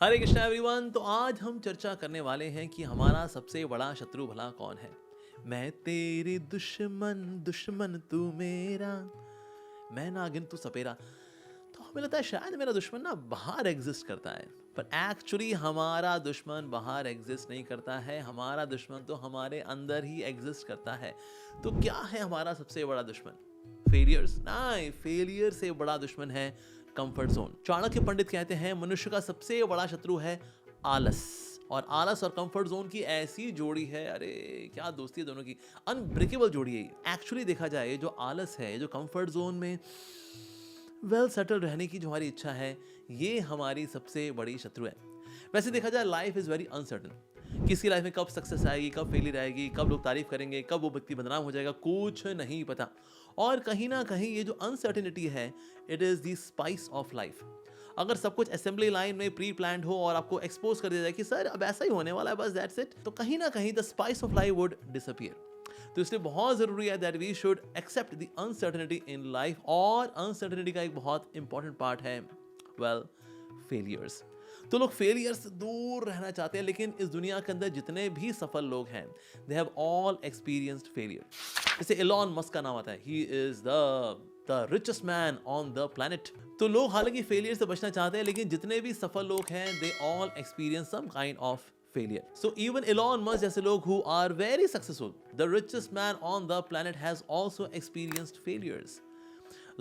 हरे Krishna everyone. तो आज हम चर्चा करने वाले हैं कि हमारा सबसे बड़ा शत्रु भला कौन है। मैं तेरी दुश्मन दुश्मन तू मेरा, मैं नागिन तू सपेरा। तो हमें लगता है शायद मेरा दुश्मन ना बाहर एग्जिस्ट करता है, पर एक्चुअली हमारा दुश्मन बाहर एग्जिस्ट नहीं करता है। हमारा दुश्मन तो हमारे अंदर ही एग्जिस्ट करता है। तो क्या है हमारा सबसे बड़ा दुश्मन? फेलियर्स? नहीं, फेलियर से बड़ा दुश्मन है कंफर्ट जोन। चाणक्य पंडित कहते हैं मनुष्य का सबसे बड़ा शत्रु है आलस। और आलस और कंफर्ट जोन की ऐसी जोड़ी है, अरे क्या दोस्ती है दोनों की, अनब्रेकेबल जोड़ी है। एक्चुअली देखा जाए जो आलस है, जो कंफर्ट जोन में वेल सेटल रहने की जो हमारी इच्छा है, ये हमारी सबसे बड़ी शत्रु है। वैसे देखा जाए लाइफ इज वेरी अनसर्टन। किसी लाइफ में कब सक्सेस आएगी, कब फेलियर आएगी, कब लोग तारीफ करेंगे, कब वो व्यक्ति बदनाम हो जाएगा, कुछ नहीं पता। और कहीं ना कहीं ये जो अनसर्टेनिटी है, it is the spice of life. अगर सब कुछ असेंबली लाइन में प्री प्लान्ड हो और आपको एक्सपोज कर दिया जाए कि सर अब ऐसा ही होने वाला है, बस दैट्स इट, तो कहीं ना कहीं the spice of life would disappear. तो इसलिए बहुत जरूरी है that we should accept the uncertainty in life. और अनसर्टेनिटी का एक बहुत इंपॉर्टेंट पार्ट है वेल फेलियर्स। तो लोग फेलियर से दूर रहना चाहते हैं, लेकिन इस दुनिया के अंदर जितने भी सफल लोग हैं, दे हैव ऑल एक्सपीरियंस्ड फेलियर। जैसे एलॉन मस्क का नाम आता है, he is the richest man on the planet. तो लोग हालांकि फेलियर से बचना चाहते हैं, लेकिन जितने भी सफल लोग हैं, they all experience some kind of failure. So even Elon Musk जैसे लोग who are very successful, the richest man on the planet, has also experienced failures.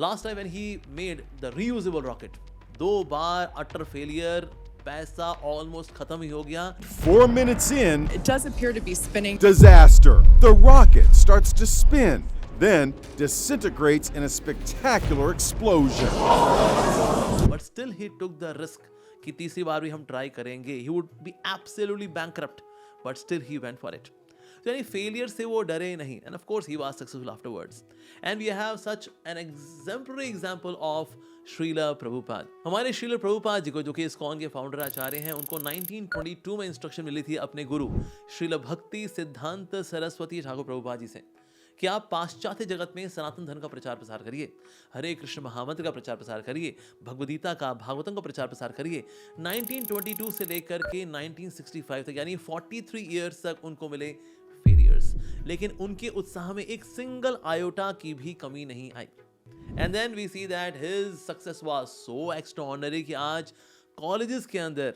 Last time when he made the reusable rocket, 2 bar utter failure, पैसा almost खत्म ही हो गया। 4 minutes in, It does appear to be spinning. disaster. The rocket starts to spin, then disintegrates in a spectacular explosion. But still he took the risk कि तीसरी बार भी हम try करेंगे। He would be absolutely bankrupt, but still he went for it. तो यानी failure से वो डरे नहीं, and of course he was successful afterwards. And we have such an exemplary example of Srila Prabhupada. हमारे श्रीला प्रभुपाद जी को, जो कि इस्कॉन के फाउंडर आचार्य हैं, उनको 1922 में इंस्ट्रक्शन मिली थी अपने गुरु श्रीला भक्ति सिद्धांत सरस्वती ठाकुर प्रभुपाद जी से कि आप पाश्चात्य जगत में सनातन धर्म का प्रचार प्रसार करिए, हरे कृष्ण महामंत्र का प्रचार प्रसार करिए, भगवदगीता का, भागवतम का प्रचार प्रसार करिए। 1922 से लेकर के 1965 तक, यानी 43 ईयर्स तक उनको मिले फेलियर्स, लेकिन उनके उत्साह में एक सिंगल आयोटा की भी कमी नहीं आई। And then we see that his success was so extraordinary कि आज कॉलेजेस के अंदर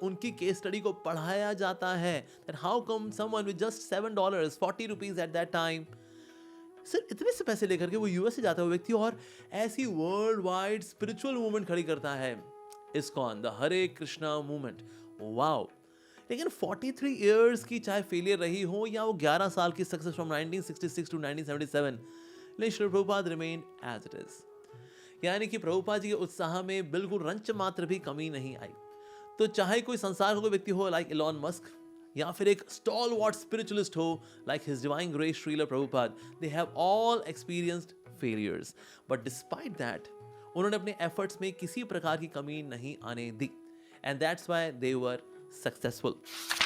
उनकी केस स्टडी को पढ़ाया जाता है। that how come someone with just $7, 40 rupees at that time, सिर्फ इतने से पैसे लेकर के वो यूएस से जाता हुआ व्यक्ति और ऐसी वर्ल्ड वाइड स्पिरिचुअल मूवमेंट खड़ी करता है, ISKCON, the Hare Krishna movement. Wow. लेकिन 43 इयर्स की चाहे फेलियर रही हो या वो 11 साल की सक्सेस फ्रॉम 1966 टू 1977, लेकिन Shri Prabhupada remain as it is. यानी कि प्रभुपाद जी के उत्साह में बिल्कुल रंच मात्र भी कमी नहीं आई। तो चाहे कोई संसार का कोई व्यक्ति हो लाइक एलॉन मस्क, या फिर एक स्टॉलवर्ट स्पिरिचुअलिस्ट हो like his divine grace Srila Prabhupada, they have all experienced failures, but despite that उन्होंने अपने एफर्ट्स में किसी प्रकार की कमी नहीं आने दी, and that's why they were successful.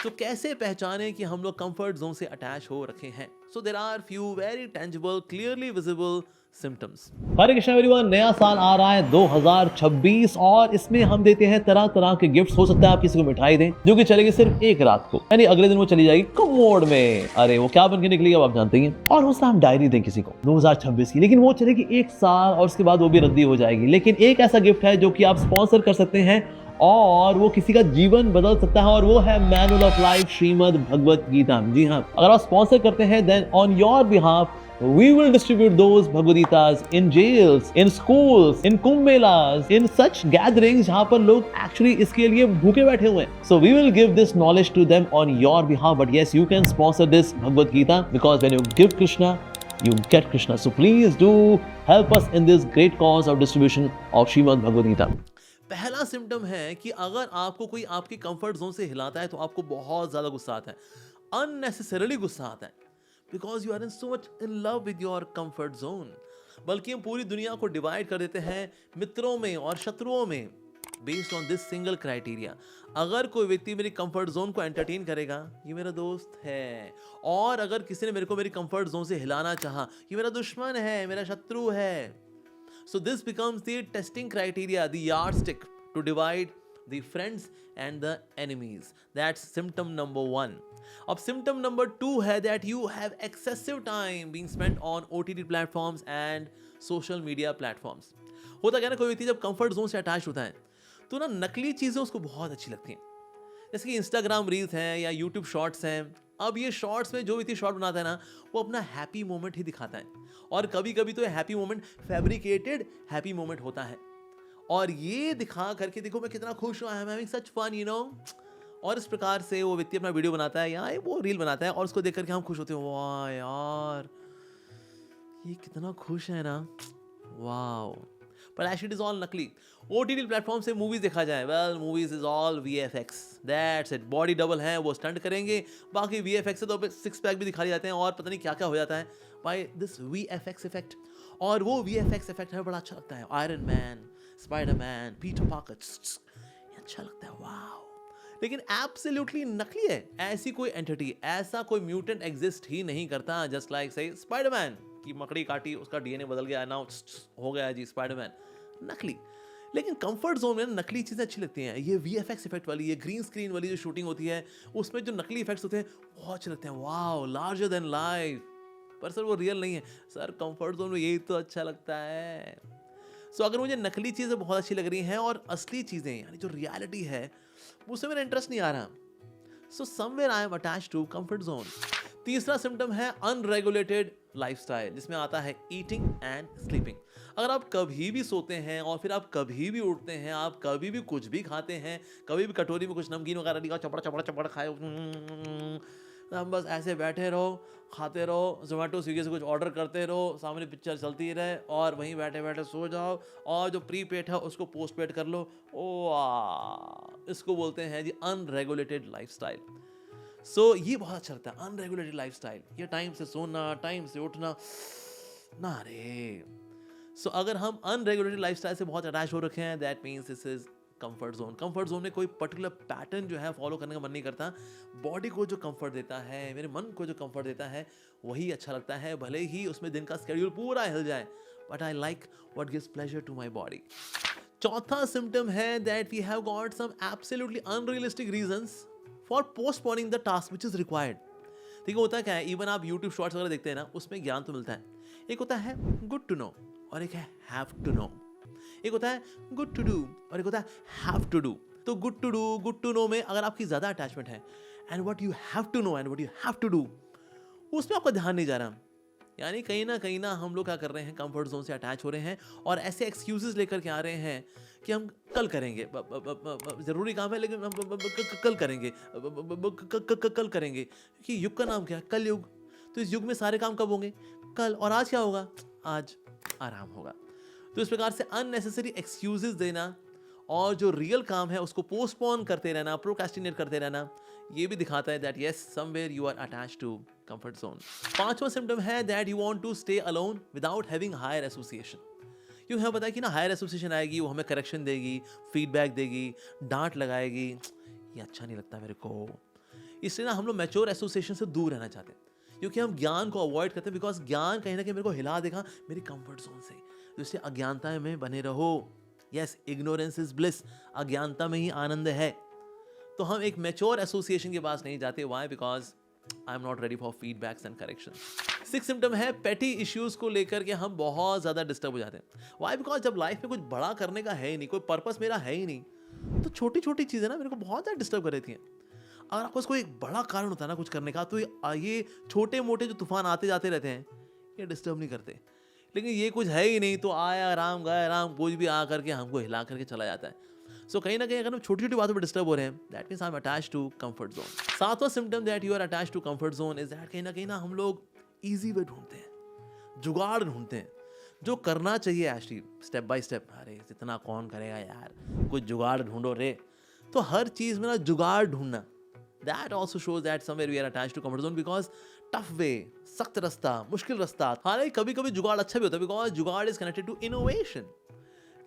तो कैसे पहचाने कि हम लोग कंफर्ट जोन से अटैच हो रखे हैं? So there are few very tangible, clearly visible symptoms. Hare Krishna everyone, नया साल आ रहा है 2026 और इसमें हम देते हैं तरह तरह के गिफ्ट्स। हो सकता है आप किसी को मिठाई दें जो कि चलेगी सिर्फ एक रात को, यानी अगले दिन वो चली जाएगी कमोड में। अरे वो क्या बन के निकलेगी आप जानते ही हैं। और हो सकता है हम डायरी दें किसी को 2026 की, लेकिन वो चलेगी 1 साल और उसके बाद वो भी रद्दी हो जाएगी। लेकिन एक ऐसा गिफ्ट है जो कि आप स्पॉन्सर कर सकते हैं और वो किसी का जीवन बदल सकता है, और वो है manual of life Shrimad Bhagavat Gita. जी हाँ, अगर आप स्पॉन्सर करते हैं then on your behalf we will distribute those Bhagavad Gitas in jails, in schools, in Kumbh Melas, in such gatherings जहाँ पर लोग actually इसके लिए भूखे बैठे हुए हैं। So we will give this knowledge to them on your behalf, but yes, you can sponsor this Bhagavad Gita because when you give Krishna, you get Krishna. So please do help us in this great cause of distribution of Srimad Bhagavad Gita. पहला symptom है कि अगर आपको कोई आपकी comfort zone से हिलाता है तो आपको बहुत ज्यादा गुस्सा आता है, अननेसेसरीली गुस्सा आता है, because you are so much in love with your comfort zone। बल्कि हम पूरी दुनिया को डिवाइड कर देते हैं मित्रों में और शत्रुओं में based on this single criteria. अगर कोई व्यक्ति मेरी कंफर्ट जोन को एंटरटेन करेगा, ये मेरा दोस्त है, और अगर किसी ने मेरे को मेरी कंफर्ट जोन से हिलाना चाहा, ये मेरा दुश्मन है, मेरा शत्रु है। So this becomes the testing criteria, the yardstick to divide the friends and the enemies. That's symptom number 1. अब symptom number 2 है that you have excessive time being spent on OTT platforms and social media platforms. होता क्या ना, कोई व्यक्ति जब comfort zone से attach होता है तो ना नकली चीज़ें उसको बहुत अच्छी लगती हैं, जैसे कि इंस्टाग्राम रील्स हैं या यूट्यूब शॉर्ट्स हैं. अब ये शॉर्ट्स में जो व्यक्ति शॉर्ट बनाता है ना, वो अपना हैप्पी मोमेंट ही दिखाता है, और कभी कभी तो ये happy moment fabricated happy moment होता है, और ये दिखा करके देखो मैं कितना खुश हूँ, I am having such fun, you know. और इस प्रकार से वो व्यक्ति अपना वीडियो बनाता है या वो रील बनाता है, और उसको देख करके हम खुश होते हैं, वाह यार ये कितना खुश है ना, वाह. पर एक्चुअली इट इज ऑल नकली. ओटीटी प्लेटफॉर्म से मूवीज देखा जाए, well movies is all VFX, that's it. Body double है, वो स्टंट करेंगे, बाकी वीएफएक्स से तो सिक्स पैक भी दिखाई जाते हैं, और पता नहीं क्या क्या हो जाता है बाय दिस वीएफएक्स इफेक्ट. और वो वीएफएक्स इफेक्ट हमें बड़ा अच्छा लगता है. Iron man, Spiderman, Peter Parker, अच्छा लगता है, वाह. लेकिन एब्सोल्युटली नकली है. ऐसी कोई एंटिटी, ऐसा कोई म्यूटेंट एग्जिस्ट ही नहीं करता. जस्ट लाइक से स्पाइडरमैन की मकड़ी काटी, उसका डीएनए बदल गया, नाउ हो गया जी स्पाइडरमैन. नकली. लेकिन कंफर्ट जोन में नकली चीज़ें अच्छी लगती हैं. ये वीएफएक्स इफेक्ट वाली, ये ग्रीन स्क्रीन वाली जो शूटिंग होती है, उसमें जो नकली इफेक्ट्स होते हैं बहुत अच्छे लगते हैं. Wow, larger than life. पर सर वो रियल नहीं है. सर कंफर्ट जोन में यही तो अच्छा लगता है. सो अगर मुझे नकली चीज़ें बहुत अच्छी लग रही हैं और असली चीज़ें यानी जो रियलिटी है उससे मेरा इंटरेस्ट नहीं आ रहा, so somewhere I am attached to comfort zone. तीसरा सिम्टम है अनरेगुलेटेड लाइफस्टाइल, जिसमें आता है ईटिंग एंड स्लीपिंग. अगर आप कभी भी सोते हैं और फिर आप कभी भी उठते हैं, आप कभी भी कुछ भी खाते हैं, कभी भी कटोरी में कुछ नमकीन वगैरह लिखा चपड़ा चपड़ा चपड़ा खाए, हम बस ऐसे बैठे रहो, खाते रहो, जोमेटो स्विगी से कुछ ऑर्डर करते रहो, सामने पिक्चर चलती रहे और वहीं बैठे बैठे सो जाओ, और जो प्रीपेड है उसको पोस्ट पेड कर लो. ओ इसको बोलते हैं जी अनरेगुलेटेड लाइफस्टाइल. सो ये बहुत अच्छा लगता है अनरेगुलेटेड लाइफस्टाइल. ये टाइम से सोना, टाइम से उठना ना रे. सो अगर हम अनरेगुलेटेड लाइफस्टाइल से बहुत अटैच हो रखे हैं, that means this is comfort zone. Comfort zone में कोई पर्टिकुलर पैटर्न जो है फॉलो करने का मन नहीं करता. बॉडी को जो कंफर्ट देता है, मेरे मन को जो कंफर्ट देता है, वही अच्छा लगता है, भले ही उसमें दिन का स्केड्यूल पूरा हिल जाए. But I like what gives pleasure to my body. चौथा सिम्टम है that we have got some absolutely unrealistic reasons for postponing the task which is required. ठीक है, होता क्या है, इवन आप यूट्यूब शॉर्ट्स वगैरह देखते हैं ना, उसमें ज्ञान तो मिलता है. एक होता है गुड टू नो और एक है हैव टू नो. एक होता है गुड टू डू और एक होता है हैव टू डू. तो good to do, good to know में अगर आपकी ज़्यादा अटैचमेंट है, and what you have to know and what you have to do, उसमें आपका ध्यान नहीं जा रहा. यानी कहीं ना हम लोग क्या कर रहे हैं, कंफर्ट जोन से अटैच हो रहे हैं और ऐसे एक्सक्यूजेस लेकर के आ रहे हैं कि हम कल करेंगे, ज़रूरी काम है लेकिन हम कल करेंगे, कल करेंगे. क्योंकि युग का नाम क्या है, कल युग. तो इस युग में सारे काम कब होंगे, कल. और आज क्या होगा, आज आराम होगा. तो इस प्रकार से अननेसेसरी एक्सक्यूजेस देना और जो रियल काम है उसको पोस्टपोन करते रहना, प्रोक्रेस्टिनेट करते रहना, ये भी दिखाता है that yes somewhere you are attached to comfort zone. पांचवा सिम्टम है that you want to stay alone without having higher association. क्यों हमें पता है कि ना हायर एसोसिएशन आएगी, वो हमें करेक्शन देगी, फीडबैक देगी, डांट लगाएगी, ये अच्छा नहीं लगता मेरे को. इसलिए ना हम लोग मैच्योर एसोसिएशन से दूर रहना चाहते हैं, क्योंकि हम ज्ञान को अवॉइड करते हैं. बिकॉज ज्ञान कहीं ना कहीं मेरे को हिला देगा मेरी कंफर्ट जोन से. तो इसलिए अज्ञानता में बने रहो. Yes, ignorance is bliss. अज्ञानता में ही आनंद है. तो हम एक मैच्योर एसोसिएशन के पास नहीं जाते. Why? Because I am not ready for feedbacks and correction. Six symptom है पेटी इश्यूज को लेकर के हम बहुत ज़्यादा डिस्टर्ब हो जाते हैं. वाई? बिकॉज जब लाइफ में कुछ बड़ा करने का है ही नहीं, कोई पर्पस मेरा है ही नहीं, तो छोटी छोटी चीज़ें ना मेरे को बहुत ज़्यादा डिस्टर्ब कर रही थी. अगर आपको कोई एक बड़ा कारण होता है ना कुछ करने का, तो ये छोटे मोटे जो तूफान आते जाते रहते हैं, ये डिस्टर्ब नहीं करते. लेकिन ये कुछ है ही नहीं, तो आया राम गया राम, कुछ भी आ करके हमको हिला करके चला जाता है. सो कहीं ना कहीं अगर हम छोटी छोटी बातों पर डिस्टर्ब हो रहे हैं, that means I am attached to comfort zone. सातवां symptom that you are attached to comfort zone is that कहीं ना हम लोग ईजी वे ढूंढते हैं, जुगाड़ ढूंढते हैं. जो करना चाहिए एक्चुअली स्टेप बाय स्टेप, अरे इतना कौन करेगा यार, कुछ जुगाड़ ढूंढो रे. तो हर चीज़ में ना जुगाड़ ढूंढना, that also shows that somewhere we are attached to comfort zone, because tough way, सख्त रास्ता, मुश्किल रास्ता. हालांकि कभी कभी जुगाड़ अच्छा भी होता है, बिकॉज जुगाड़ इज कनेक्टेड टू इनोवेशन.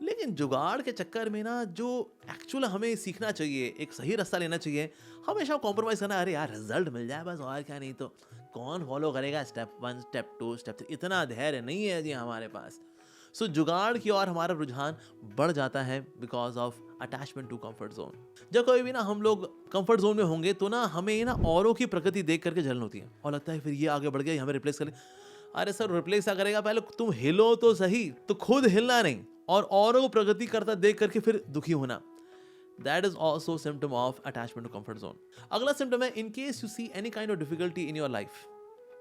लेकिन जुगाड़ के चक्कर में ना जो एक्चुअल हमें सीखना चाहिए, एक सही रास्ता लेना चाहिए, हमेशा कॉम्प्रोमाइज़ करना. अरे यार रिजल्ट मिल जाए बस, और क्या, नहीं तो कौन फॉलो करेगा स्टेप 1 स्टेप 2 स्टेप 3. इतना धैर्य नहीं है जी हमारे पास. सो जुगाड़ की ओर हमारा रुझान बढ़ जाता है because of attachment to comfort zone. जब कभी भी ना हम लोग कंफर्ट जोन में होंगे तो ना हमें ना औरों की प्रगति देख करके जलन होती है और लगता है फिर ये आगे बढ़ गया, ये हमें रिप्लेस कर ले। अरे सर रिप्लेस क्या करेगा, पहले तुम हिलो तो सही, तो खुद हिलना नहीं और औरों को प्रगति करता देख करके फिर दुखी होना। That is also symptom of attachment to comfort zone. अगला symptom है in case you see any kind of difficulty in your life,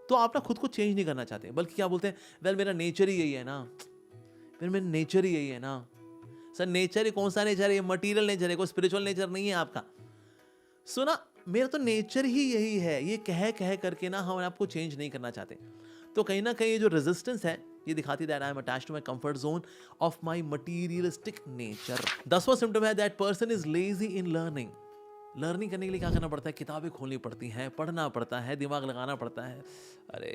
तो आप ना खुद को चेंज नहीं करना चाहते, बल्कि क्या बोलते हैं, वेल मेरा नेचर ही यही है ना, फिर मेरा नेचर ही यही है ना। सर नेचर ही कौन सा नेचर है, ये मटीरियल नेचर है, कोई स्पिरिचुअल नेचर नहीं है आपका। सुना, मेरा तो नेचर ही यही है, ये कह कह करके ना हम आपको चेंज नहीं करना चाहते। तो कहीं ना कहीं ये जो रेजिस्टेंस है ये दिखाती है that I am attached to my comfort zone of my materialistic nature. 10वां सिम्टम है that person is lazy in learning. Learning करने के लिए क्या करना पड़ता है, किताबें खोलनी पड़ती हैं, पढ़ना पड़ता है, दिमाग लगाना पड़ता है। अरे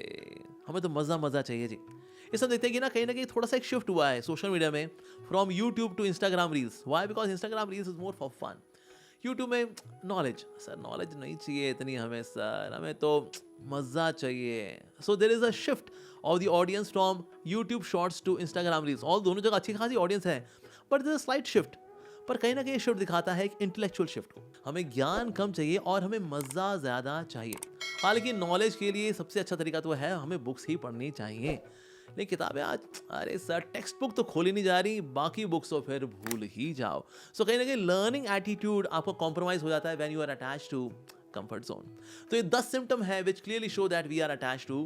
हमें तो मज़ा चाहिए जी। इस सब देखते हैं कि ना कहीं थोड़ा सा एक शिफ्ट हुआ है सोशल मीडिया में from YouTube to Instagram reels. Why? Because Instagram reels is more for fun. YouTube में नॉलेज, सर नॉलेज नहीं चाहिए इतनी हमें, सर हमें तो मज़ा चाहिए। So there is a shift of the audience from YouTube shorts to Instagram reels. और दोनों जगह अच्छी खासी ऑडियंस है, but there is a slight shift. पर कहीं ना कहीं शिफ्ट दिखाता है एक इंटेलेक्चुअल शिफ्ट को। हमें ज्ञान कम चाहिए और हमें मज़ा ज़्यादा चाहिए। हालांकि नॉलेज के लिए सबसे अच्छा तरीका तो है हमें बुक्स ही पढ़नी चाहिए, लेकिन किताबें आज, अरे सर टेक्स्ट बुक तो खोली नहीं जा रही, बाकी बुक्स तो फिर भूल ही जाओ। सो कहीं ना कहीं लर्निंग एटीट्यूड आपका कॉम्प्रोमाइज हो जाता है when you are attached to comfort zone. तो ये 10 सिम्टम है which clearly show that we are attached to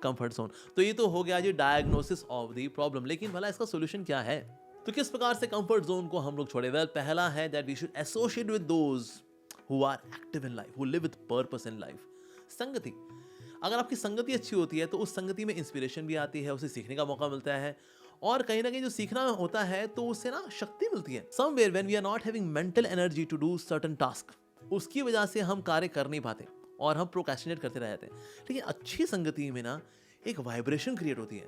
comfort zone. तो ये तो हो गया जी डायग्नोसिस ऑफ द प्रॉब्लम, लेकिन भला इसका सोल्यूशन क्या है? तो किस प्रकार से कंफर्ट जोन को हम लोग छोड़े? वेल, पहला है that we should associate with those who are active in life, who live with purpose in life. संगति, अगर आपकी संगति अच्छी होती है तो उस संगति में इंस्पिरेशन भी आती है, उसे सीखने का मौका मिलता है, और कहीं ना कहीं जो सीखना होता है तो उससे ना शक्ति मिलती है। Somewhere when we are not having mental energy to do certain task, उसकी वजह से हम कार्य कर नहीं पाते और हम प्रोक्रेस्टिनेट करते रह जाते हैं। लेकिन अच्छी संगति में ना एक वाइब्रेशन क्रिएट होती है,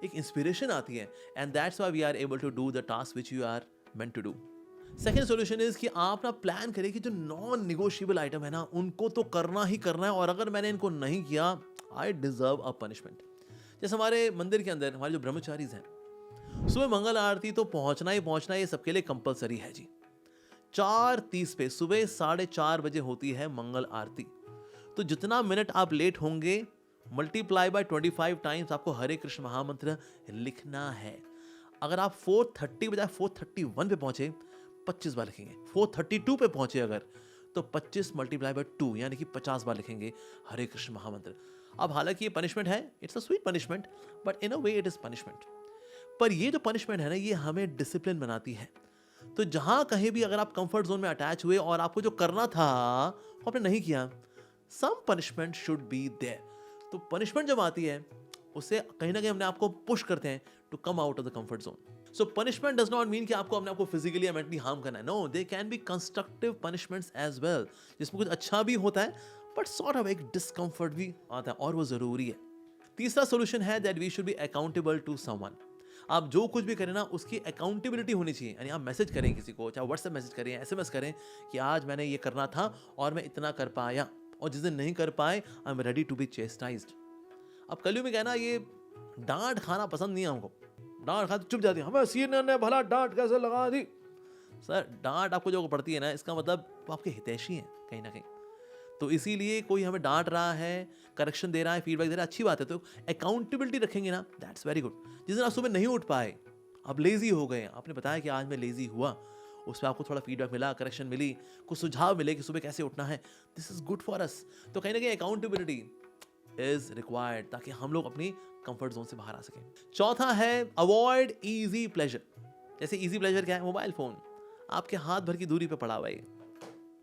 एक इंस्पिरेशन आती है, and that's why we are able to do the task which you are meant to do. Second solution is कि आप ना प्लान करें कि जो नॉन निगोशिएबल आइटम है ना उनको तो करना ही करना है, और अगर मैंने इनको नहीं किया आई डिजर्व अ पनिशमेंट। जैसे हमारे मंदिर के अंदर हमारे जो ब्रह्मचारीज हैं, सुबह मंगल आरती तो पहुंचना ही पहुंचना, ये सबके लिए कंपलसरी है जी। 4:30 पे सुबह 4:30 बजे होती है मंगल आरती। तो जितना मिनट आप लेट होंगे मल्टीप्लाई बाय 25 टाइम्स आपको हरे कृष्ण महामंत्र लिखना है। अगर आप 4:30 बजाय 4:31 पे पहुंचे 25 बार लिखेंगे। 4:32 पे पहुंचे अगर तो 25 मल्टीप्लाई बाय 2 यानी कि 50 बार लिखेंगे हरे कृष्ण महामंत्र। अब हालांकि ये पनिशमेंट है, it's a sweet punishment, but in a way it is punishment. पर ये जो पनिशमेंट है ना ये हमें डिसिप्लिन बनाती है। तो जहां कहीं भी अगर आप कंफर्ट जोन में अटैच हुए और आपको जो करना था वो आपने नहीं किया, सम पनिशमेंट शुड बी देयर। तो पनिशमेंट जब आती है उससे कहीं ना कहीं अपने आपको पुश करते हैं to come out of the comfort zone. So punishment does not mean कि आपको अपने आपको फिजिकली या मेंटली हार्म करना है। No, they can be constructive punishments as well, जिसमें कुछ अच्छा भी होता है बट सॉर्ट ऑफ एक डिस्कंफर्ट भी आता है, और वो जरूरी है। तीसरा सोल्यूशन है that we should be accountable to someone. आप जो कुछ भी करें ना उसकी अकाउंटेबिलिटी होनी चाहिए। यानी आप मैसेज करें किसी को, चाहे व्हाट्सएप मैसेज करें, एसएमएस करें कि आज मैंने ये करना था और मैं इतना कर पाया, और जिस दिन नहीं कर पाए I am ready to be chastised. अब कलयुग में कहना ये डांट खाना पसंद नहीं है हमको, डांट खा चुप जाती है, हमें सीनियर ने भला डांट कैसे लगा दी। सर डांट आपको जो पड़ती है ना इसका मतलब वो आपके हितैषी हैं कहीं ना कहीं। तो इसीलिए कोई हमें डांट रहा है, करेक्शन दे रहा है, फीडबैक दे रहा है, अच्छी बात है। तो अकाउंटेबिलिटी रखेंगे ना, दैट्स वेरी गुड। जिस दिन आप सुबह नहीं उठ पाए, आप लेजी हो गए, आपने बताया कि आज मैं लेजी हुआ, उस पर आपको थोड़ा फीडबैक मिला, करेक्शन मिली, कुछ सुझाव मिले कि सुबह कैसे उठना है, this is good for us. तो कहीं ना कहीं अकाउंटेबिलिटी इज रिक्वायर्ड ताकि हम लोग अपनी कंफर्ट जोन से बाहर आ सकें। चौथा है अवॉइड इजी प्लेजर। जैसे इजी प्लेजर क्या है? मोबाइल फोन आपके हाथ भर की दूरी पे पड़ा हुआ है,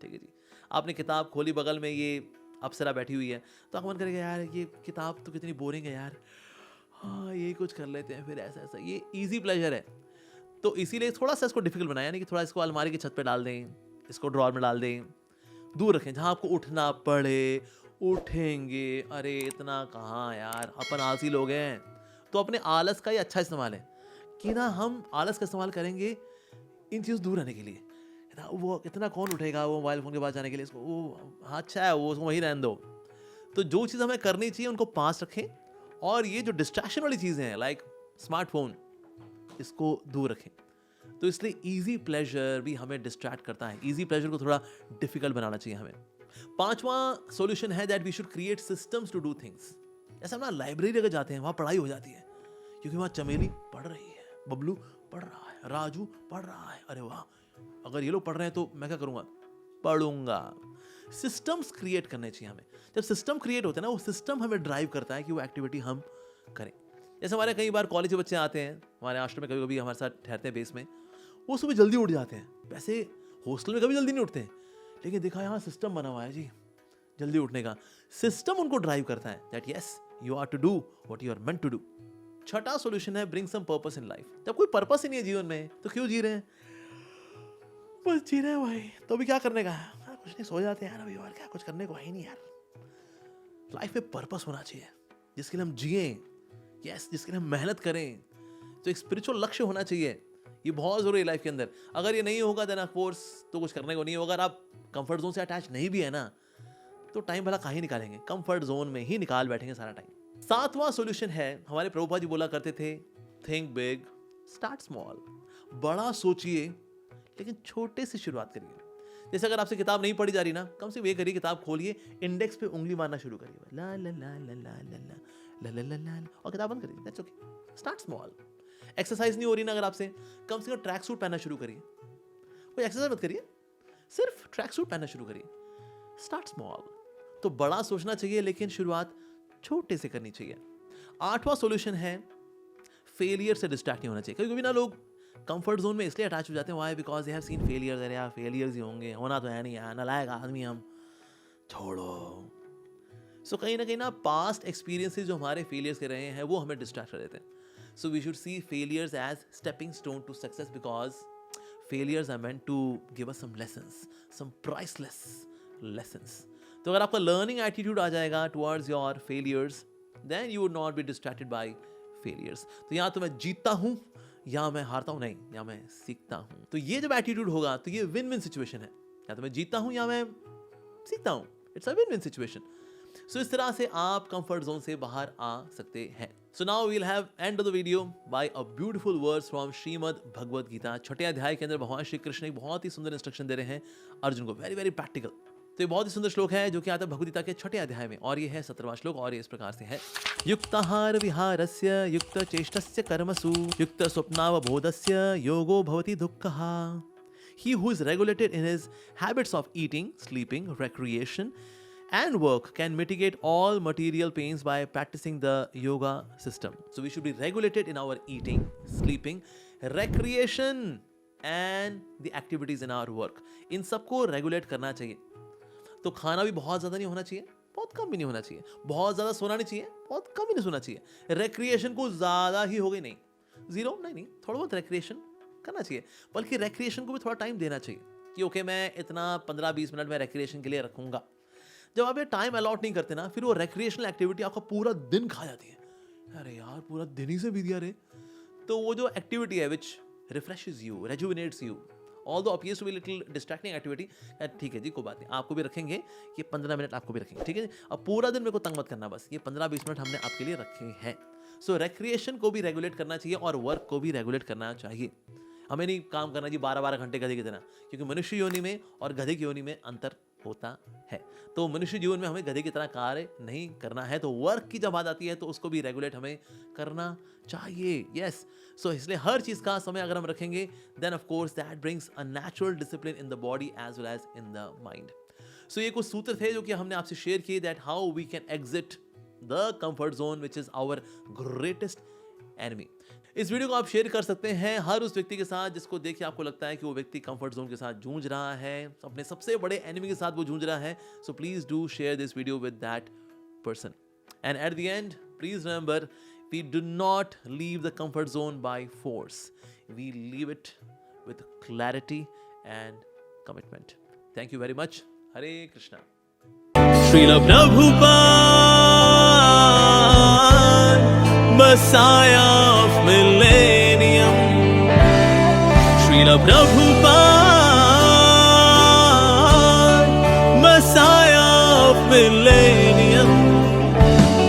ठीक है जी। आपने किताब खोली, बगल में ये अप्सरा बैठी हुई है, तो आपको मन करेगा यार ये किताब तो कितनी बोरिंग है यार, हाँ ये कुछ कर लेते हैं, फिर ऐसा ऐसा, ये इजी प्लेजर है। तो इसीलिए थोड़ा सा इसको डिफिकल्ट बनाया, यानी कि थोड़ा इसको अलमारी की छत पे डाल दें, इसको ड्रॉअर में डाल दें, दूर रखें जहाँ आपको उठना पड़े। उठेंगे, अरे इतना कहाँ यार, अपन आलसी लोग हैं। तो अपने आलस का ही अच्छा इस्तेमाल है कि ना हम आलस का इस्तेमाल करेंगे इन चीज़ दूर रहने के लिए। वो इतना कौन उठेगा वो मोबाइल फ़ोन के पास जाने के लिए, इसको वो अच्छा है वो उसको वहीं रहने दो। तो जो चीज़ हमें करनी चाहिए उनको पास रखें, और ये जो डिस्ट्रैक्शन वाली चीज़ें हैं लाइक स्मार्टफोन, इसको दूर रखें। तो इसलिए इजी प्लेजर भी हमें डिस्ट्रैक्ट करता है, इजी प्लेजर को थोड़ा डिफिकल्ट बनाना चाहिए हमें। पांचवा सॉल्यूशन है that we should create systems to do things. जैसे हम ना लाइब्रेरी अगर जाते हैं, वहाँ पढ़ाई हो जाती है, क्योंकि वहाँ चमेली पढ़ रही है, बबलू पढ़ रहा है, राजू पढ़ रहा है, अरे वाह, अगर ये लोग पढ़ रहे हैं तो मैं क्या करूँगा, पढ़ूंगा। सिस्टम्स क्रिएट करने चाहिए हमें। जब सिस्टम क्रिएट होते हैं ना, वो सिस्टम हमें ड्राइव करता है कि वो एक्टिविटी हम करें। जैसे हमारे कई बार कॉलेज के बच्चे आते हैं हमारे आश्रम में, कभी कभी हमारे साथ ठहरते हैं बेस में, वो सुबह जल्दी उठ जाते हैं। वैसे हॉस्टल में कभी जल्दी नहीं उठते हैं, लेकिन देखा यहाँ सिस्टम बना हुआ है जी जल्दी उठने का। सिस्टम उनको ड्राइव करता है that yes you are to do what you are meant to do. छठा सॉल्यूशन है bring some purpose in life. जब कोई पर्पस ही नहीं है जीवन में तो क्यों जी रहे हैं, बस जी रहे हैं भाई, तो अभी क्या करने का है, कुछ नहीं, सो जाते हैं यार, अभी और क्या, कुछ करने को है ही नहीं यार। लाइफ में पर्पस होना चाहिए जिसके लिए हम जिए, यस, जिसके लिए हम मेहनत करें। तो एक स्पिरिचुअल लक्ष्य होना चाहिए, ये बहुत जरूरी है लाइफ के अंदर। अगर ये नहीं होगा देन ऑफ कोर्स तो कुछ करने को नहीं होगा। अगर आप कंफर्ट जोन से अटैच नहीं भी है ना, तो टाइम भला कहीं निकालेंगे, कंफर्ट जोन में ही निकाल बैठेंगे सारा टाइम। सातवां सॉल्यूशन है, हमारे प्रभुपाद जी बोला करते थे, थिंक बिग स्टार्ट स्मॉल। बड़ा सोचिए लेकिन छोटे से शुरुआत करिए। जैसे अगर आपसे किताब नहीं पढ़ी जा रही ना, कम से कम ये करिए, किताब खोलिए, इंडेक्स पे उंगली मारना शुरू करिए, ला ला ला ला ला ला ला ला ला, और किताब बंद करिए, that's okay, start small. Exercise नहीं हो रही ना अगर आपसे, कम से कम ट्रैक सूट पहनना शुरू करिए। कोई एक्सरसाइज मत करिए, सिर्फ ट्रैक सूट पहनना शुरू करिए, स्टार्ट स्मॉल। तो बड़ा सोचना चाहिए लेकिन शुरुआत छोटे से करनी चाहिए। आठवां सॉल्यूशन है, फेलियर से डिस्ट्रैक्ट नहीं होना चाहिए। कभी कभी ना लोग कंफर्ट जोन में इसलिए अटैच हो जाते हैं, why because they have seen failures. अरे यार फेलियर्स ही होंगे, होना तो है नहीं यार, नालायक आदमी हम, छोड़ो। सो कहीं ना कहीं ना पास्ट एक्सपीरियंसेस जो हमारे फेलियर्स के रहे हैं वो हमें डिस्ट्रैक्ट कर देते हैं। So we should see failures as stepping stone to success, because failures are meant to give us some lessons, some priceless lessons. तो अगर आपका लर्निंग एटीट्यूड आ जाएगा towards your failures, then you would not be distracted by failures. तो या तो मैं जीतता हूं या मैं हारता हूं, नहीं, या मैं सीखता हूं। तो ये जब एटीट्यूड होगा तो ये विन विन सिचुएशन है, या तो मैं जीतता हूं या मैं सीखता हूं, it's a win win situation. So इस तरह से आप कंफर्ट जोन से बाहर आ सकते हैं। So now we'll have end of the video by a beautiful words from Shrimad Bhagavad Gita. छठे अध्याय के अंदर भगवान श्री कृष्ण एक बहुत ही सुंदर इंस्ट्रक्शन दे रहे हैं अर्जुन को, वेरी वेरी प्रैक्टिकल। तो ये बहुत ही सुंदर श्लोक है जो कि आता है भगवद गीता के छठे अध्याय में, और ये है 17वां श्लोक, और ये इस प्रकार से है, युक्ताहार विहारस्य युक्त चेष्टस्य कर्मसु युक्त स्वप्नावबोधस्य योगो भवति दुःखः। He who is regulated in his habits of eating, sleeping, recreation and work can mitigate all material pains by practicing the yoga system. So we should be regulated in our eating, sleeping, recreation and the activities in our work. इन सबको regulate करना चाहिए। तो खाना भी बहुत ज़्यादा नहीं होना चाहिए, बहुत कम भी नहीं होना चाहिए, बहुत ज़्यादा सोना नहीं चाहिए, बहुत कम भी नहीं सोना चाहिए। रिक्रिएशन को ज़्यादा ही हो गई नहीं, जीरो नहीं, थोड़ा बहुत रिक्रिएशन करना चाहिए, बल्कि रिक्रिएशन को भी थोड़ा टाइम देना चाहिए कि ओके मैं इतना 15-20 मिनट में रिक्रिएशन के लिए रखूंगा। जब आप ये टाइम अलॉट नहीं करते ना, फिर वो रिक्रिएशनल एक्टिविटी आपका पूरा दिन खा जाती है। अरे यार पूरा दिन ही से बीत गया रे। तो वो जो एक्टिविटी है which refreshes you, rejuvenates you, although appears to be little distracting activity, ठीक है जी कोई बात नहीं, आपको भी रखेंगे, ये 15 मिनट आपको भी रखेंगे, ठीक है। अब पूरा दिन मेरे को तंग मत करना, बस ये 15-20 मिनट हमने आपके लिए रखे हैं। सो रिक्रिएशन को भी रेगुलेट करना चाहिए और वर्क को भी रेगुलेट करना चाहिए। हमें नहीं काम करना जी 12-12 घंटे गधे की तरह, क्योंकि मनुष्य योनि में और गधे की योनि में अंतर होता है। तो मनुष्य जीवन में हमें गधे की तरह कार्य नहीं करना है। तो वर्क की जब बात आती है तो उसको भी रेगुलेट हमें करना चाहिए, यस। सो इसलिए हर चीज का समय अगर हम रखेंगे, then of course that brings a natural discipline in the body as well as in the mind. So ये कुछ सूत्र थे जो कि हमने आपसे शेयर किए, that how we can exit the comfort zone which is our greatest enemy. इस वीडियो को आप शेयर कर सकते हैं हर उस व्यक्ति के साथ जिसको देख के आपको लगता है कि वो व्यक्ति कंफर्ट जोन के साथ जूझ रहा है, अपने सबसे बड़े एनिमी के साथ वो जूझ रहा है। So please do share this video with that person. And at the end please remember, we do not leave the comfort zone by force. We leave it with clarity and commitment. Thank you very much. Hare Krishna. Srila Prabhupada, Messiah of Millennium. Srila Prabhupada.